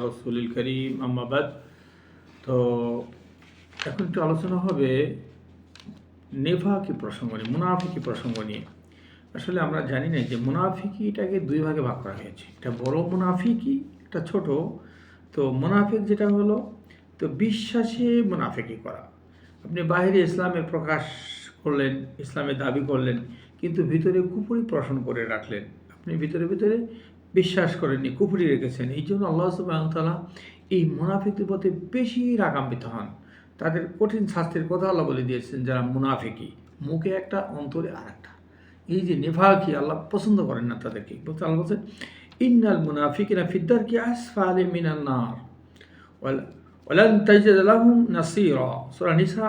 রসুলিল করিম আম্মাবাদ। তো এখন একটু আলোচনা হবে নেফাকি প্রসঙ্গ নিয়ে, মুনাফিকি প্রসঙ্গ নিয়ে। আসলে আমরা জানি না যে মুনাফিকিটাকে দুই ভাগে ভাগ করা হয়েছে, একটা বড় মুনাফিকি, একটা ছোট। তো মুনাফিক যেটা হলো, তো বিশ্বাসে মুনাফিকি করা। আপনি বাইরে ইসলামের প্রকাশ করলেন, ইসলামের দাবি করলেন, কিন্তু ভিতরে কুফরি পোষণ করে রাখলেন। আপনি ভিতরে ভিতরে বিশ্বাস করেননি, কুফরি রেখেছেন। এই জন্য আল্লাহ সুবহানাহু ওয়া তাআলা এই মুনাফিকদের প্রতি বেশি রাগান্বিত হন। তাদের কঠিন শাস্তির কথা আল্লাহ বলে দিয়েছেন, যারা মুনাফিকি, মুখে একটা অন্তরে আর একটা। এই যে নেফাকি, আল্লাহ পছন্দ করেন না তাদেরকে। বলতে আল্লাহ বলছেন, ইন্নাল মুনাফিকিনা ফিদ-দারকি আসফালি মিনান নার ওয়ালান তাজিদ লাহুম নাসীরা। সূরা নিসা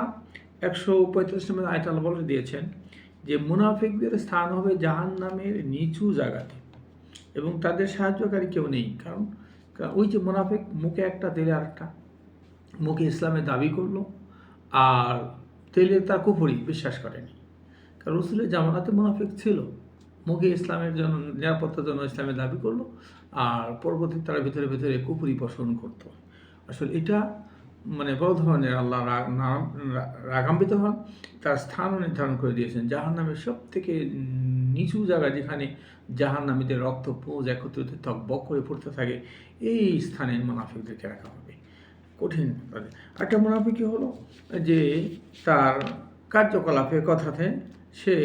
135 নম্বর আয়াতে আল্লাহ বলে দিয়েছেন যে মুনাফিকদের স্থান হবে জাহান্নামের নিচু জায়গাতে, এবং তাদের সাহায্যকারী কেউ নেই। কারণ ওই যে মুনাফিক, মুখে একটা তেলে আরেকটা, মুখে ইসলামের দাবি করলো আর তেলে তার কুফরি, বিশ্বাস করেনি। কারণ রসুলের জামানাতে মুনাফিক ছিল, মুখে ইসলামের জন্য, নিরাপত্তার জন্য ইসলামের দাবি করলো, আর পরবর্তী তারা ভিতরে ভিতরে কুফরি পোষণ করতো। আসলে এটা বড় ধরনের আল্লাহ রাগান্বিত হন। তার স্থানও নির্ধারণ করে দিয়েছেন জাহান্নামের সব থেকে নিচু জায়গা, যেখানে জাহান্নামীদের রক্ত পুঁজ একত্রিত টকবক করে পড়তে থাকে, এই স্থানে মুনাফিকদেরকে রাখা হবে। কঠিন। একটা মুনাফিক হলো যে তার কার্যকলাপের কথাতে সে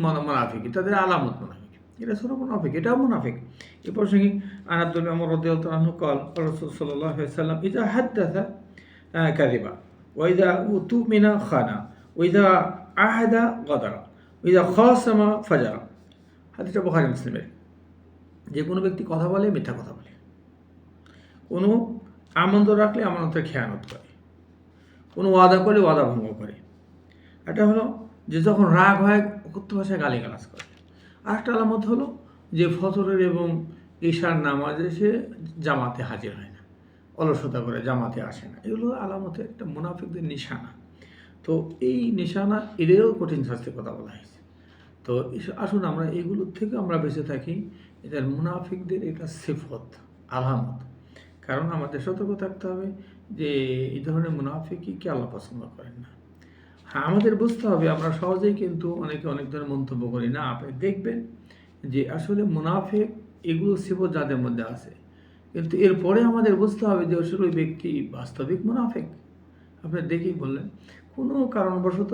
মুনাফিক, তাদের আলামত মুনাফিক, এটা ছোট মুনাফিক, এটাও মুনাফিক। এই প্রসঙ্গে আব্দুল্লাহ ইবনে ওমর রাদিয়াল্লাহু আনহু قال রাসূল সাল্লাল্লাহু আলাইহি ওয়াসাল্লাম ইযা হাদাসা কাযিবা ওয়া ইযা উতুমিনা খানা ওয়া ইযা আহাদা গাদারা ওয়া ইযা খাসামা ফাজারা। হাদিসটা বুখারী মুসলিমের। যে কোনো ব্যক্তি কথা বলে, মিথ্যা কথা বলে, কোনো আমানত রাখলে আমানতের খেয়ানত করে, কোনো ওয়াদা করলে ওয়াদা ভঙ্গ করে। এটা হলো যে যখন রাগ হয় অকথ্য ভাষায় গালিগালাজ করে। আরেকটা আলামত হলো যে ফজরের এবং ঈশার নামাজে সে জামাতে হাজির হয় না, অলসতা করে জামাতে আসে না। এগুলো আলামতের একটা মুনাফিকদের নিশানা। তো এই নিশানা, এদেরও কঠিন শাস্তির কথা বলা হয়েছে। তো আসুন আমরা এগুলোর থেকে আমরা বেঁচে থাকি। এদের মুনাফিকদের এটা সিফত, আলামত। কারণ আমাদের সতর্ক থাকতে হবে যে এই ধরনের মুনাফিককে আল্লাহ পছন্দ করেন না। হ্যাঁ, আমাদের বুঝতে হবে, আমরা সহজেই কিন্তু অনেকে অনেক ধরনের মন্তব্য করি না। আপনি দেখবেন যে আসলে মুনাফিক এগুলো সিফত যাদের মধ্যে আছে, কিন্তু এরপরে আমাদের বুঝতে হবে যে আসলে ওই ব্যক্তি বাস্তবিক মুনাফিক। আপনি দেখেই বললেন, কোনো কারণবশত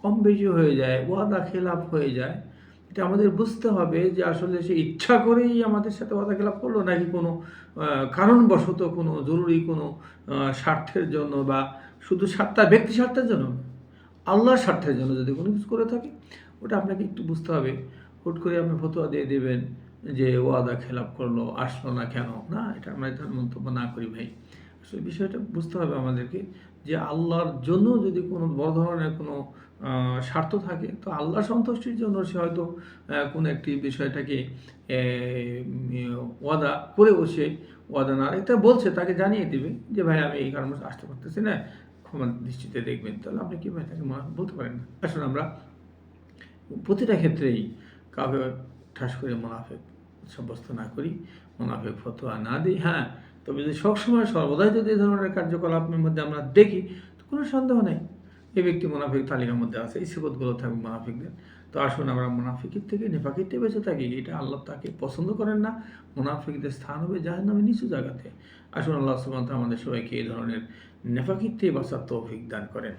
কম বেশি হয়ে যায়, ওয়াদা খেলাপ হয়ে যায়, এটা আমাদের বুঝতে হবে যে আসলে সে ইচ্ছা করেই আমাদের সাথে ওয়াদা খেলাপ করলো, নাকি কোনো কারণবশত, কোনো জরুরি কোনো স্বার্থের জন্য, বা শুধু তার ব্যক্তি স্বার্থের জন্য, আল্লাহর স্বার্থের জন্য যদি কোনো কিছু করে থাকে, ওটা আপনাকে একটু বুঝতে হবে। হুট করে আপনি ফতোয়া দিয়ে দেবেন যে ওয়াদা খেলাপ করলো, আসলো না কেন, না, এটা আমরা ধরনের মন্তব্য না করি ভাই। আসলে বিষয়টা বুঝতে হবে আমাদেরকে যে আল্লাহর জন্য যদি কোনো বড় ধরনের কোনো স্বার্থ থাকে, তো আল্লাহর সন্তুষ্টির জন্য সে হয়তো কোনো একটি বিষয়টাকে ওয়াদা করে বসে, ওয়াদা না এটা বলছে, তাকে জানিয়ে দিবে যে ভাই আমি এই কারণে আসতে পারতেছি না, ক্ষমা দৃষ্টিতে দেখবেন। তাহলে আপনি কীভাবে তাকে বলতে পারেন না। আসলে আমরা প্রতিটা ক্ষেত্রেই কাউকে ঠাস করে মুনাফিক সাব্যস্ত না করি, মুনাফিক ফতোয়া না দিই। হ্যাঁ, তবে যদি সবসময় সর্বদাই যদি এই ধরনের কার্যকলাপের মধ্যে আমরা দেখি, তো কোনো সন্দেহ নেই এই ব্যক্তি মুনাফিক তালিকার মধ্যে আছে, এই সিফতগুলো থাকবে মুনাফিকদের। তো আসুন আমরা মুনাফিকের থেকে, নেফাকির থেকে বেঁচে থাকি। এটা আল্লাহ তাকে পছন্দ করেন না। মুনাফিকদের স্থান হবে জাহান্নামের নিচু জায়গাতে। আসুন আল্লাহ সুবহানাহু ওয়া তাআলা আমাদের সবাইকে এই ধরনের নেফাকির থেকে বাঁচার তৌফিক দান করেন।